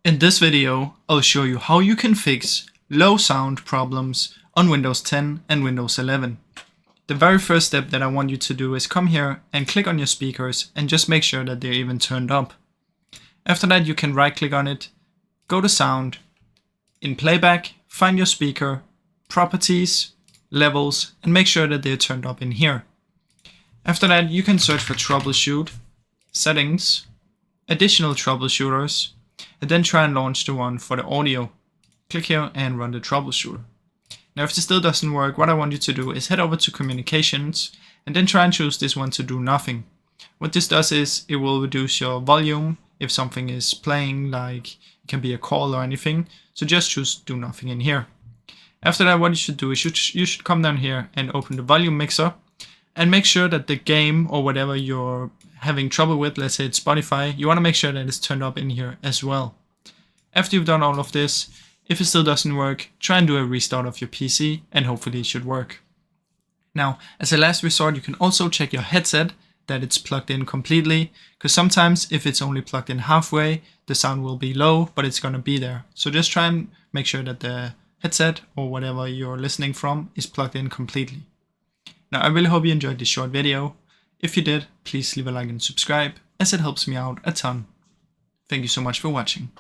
In this video, I'll show you how you can fix low sound problems on Windows 10 and Windows 11. The very first step that I want you to do is come here and click on your speakers and just make sure that they're even turned up. After that, you can right click on it, go to sound, in playback, find your speaker, properties, levels, and make sure that they're turned up in here. After that, you can search for troubleshoot, settings, additional troubleshooters, and then try and launch the one for the audio. Click here and run the troubleshooter. Now if this still doesn't work, what I want you to do is head over to communications and then try and choose this one to do nothing. What this does is it will reduce your volume if something is playing, like it can be a call or anything. So just choose do nothing in here. After that, what you should do is you should come down here and open the volume mixer and make sure that the game or whatever you're having trouble with, let's say it's Spotify, you want to make sure that it's turned up in here as well. After you've done all of this, if it still doesn't work, try and do a restart of your PC and hopefully it should work. Now, as a last resort, you can also check your headset that it's plugged in completely, because sometimes if it's only plugged in halfway, the sound will be low, but it's going to be there. So just try and make sure that the headset or whatever you're listening from is plugged in completely. Now, I really hope you enjoyed this short video. If you did, please leave a like and subscribe, as it helps me out a ton. Thank you so much for watching.